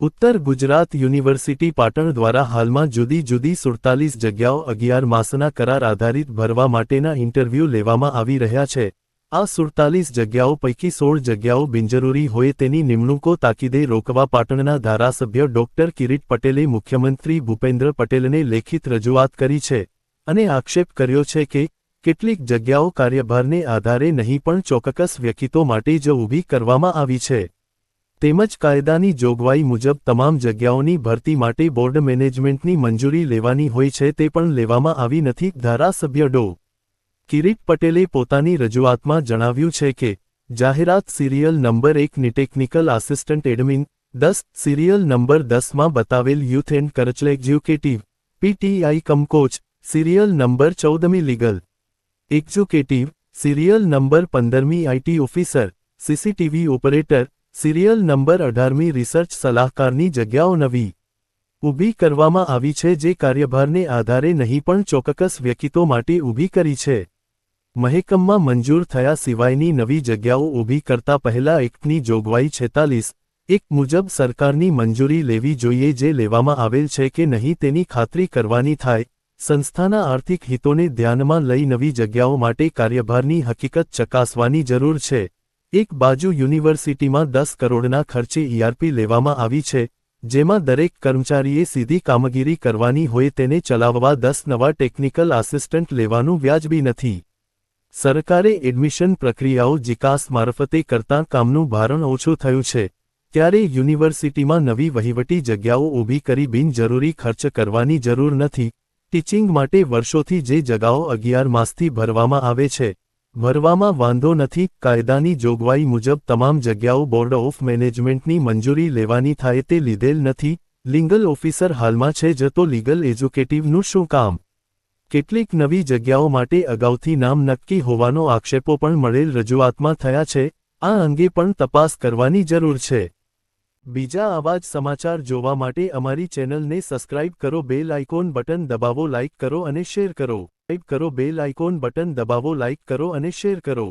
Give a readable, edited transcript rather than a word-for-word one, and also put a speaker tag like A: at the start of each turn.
A: ઉત્તર ગુજરાત યુનિવર્સિટી પાટણ દ્વારા હાલમાં જુદી જુદી 47 જગ્યાઓ 11 માસના કરાર આધારિત ભરવા માટેના ઇન્ટરવ્યૂ લેવામાં આવી રહ્યા છે। આ 47 જગ્યાઓ પૈકી 16 જગ્યાઓ બિનજરૂરી હોય તેની નિમણૂકો તાકીદે રોકવા પાટણના ધારાસભ્ય ડોક્ટર કિરીટ પટેલે મુખ્યમંત્રી ભૂપેન્દ્ર પટેલને લેખિત રજૂઆત કરી છે અને આક્ષેપ કર્યો છે કે કેટલીક જગ્યાઓ કાર્યભારને આધારે નહીં પણ ચોક્કસ વ્યક્તિઓ માટે જ ઊભી કરવામાં આવી છે। તેમજ કાયદાની જોગવાઈ મુજબ તમામ જગ્યાઓની ભરતી માટે બોર્ડ મેનેજમેન્ટની મંજૂરી લેવાની હોય છે તે પણ લેવામાં આવી નથી। ધારાસભ્ય ડો. કિરીટ પટેલે પોતાની રજૂઆતમાં જણાવ્યું છે કે જાહેરાત સિરિયલ નંબર 1ની technical assistant admin 10 serial number 10માં બતાવેલ youth and cultural executive PTI cum coach serial number 14મી લીગલ એક્ઝિક્યુટિવ સિરિયલ નંબર 15મી IT officer CCTV operator serial number 18મી રિસર્ચ સલાહકારની જગ્યાઓ નવી ઊભી કરવામાં આવી છે જે કાર્યભારને આધારે નહીં પણ ચોક્કસ વ્યક્તિઓ માટે ઊભી કરી છે। મહેકમમાં મંજૂર થયા સિવાયની નવી જગ્યાઓ ઊભી કરતા પહેલા એક્ટની જોગવાઈ 46(1) મુજબ સરકારની મંજૂરી લેવી જોઈએ જે લેવામાં આવેલ છે કે નહીં તેની ખાતરી કરવાની થાય। સંસ્થાના આર્થિક હિતોને ધ્યાનમાં લઈ નવી જગ્યાઓ માટે કાર્યભારની હકીકત ચકાસવાની જરૂર છે। એક બાજુ યુનિવર્સિટીમાં 10 કરોડના ખર્ચે ઈઆરપી લેવામાં આવી છે જેમાં દરેક કર્મચારીએ સીધી કામગીરી કરવાની હોય તેને ચલાવવા 10 નવા ટેકનિકલ આસિસ્ટન્ટ લેવાનું વ્યાજબી નથી। સરકારે એડમિશન પ્રક્રિયાઓ જીકાસ મારફતે કરતાં કામનું ભારણ ઓછું થયું છે ત્યારે યુનિવર્સિટીમાં નવી વહીવટી જગ્યાઓ ઊભી કરી બિનજરૂરી ખર્ચ કરવાની જરૂર નથી। ટીચિંગ માટે વર્ષોથી જે જગ્યાઓ 11 માસથી ભરવામાં આવે છે ભરવામાં વાંધો નથી। કાયદાની જોગવાઈ મુજબ તમામ જગ્યાઓ બોર્ડ ઓફ મેનેજમેન્ટની મંજૂરી લેવાની થાય તે લીધેલ નથી। લીગલ ઓફિસર હાલમાં છે જ તો લીગલ એજ્યુકેટિવનું શું કામ? કેટલીક નવી જગ્યાઓ માટે અગાઉથી નામ નક્કી હોવાનો આક્ષેપો પણ મળેલ રજૂઆતમાં થયા છે। આ અંગે પણ તપાસ કરવાની જરૂર છે। બીજા આવા જ સમાચાર જોવા માટે અમારી ચેનલને સબસ્ક્રાઇબ કરો, બેલ આઇકોન બટન દબાવો, લાઇક કરો અને શેર કરો। બેલ આઇકોન બટન દબાવો, લાઇક કરો અને શેર કરો।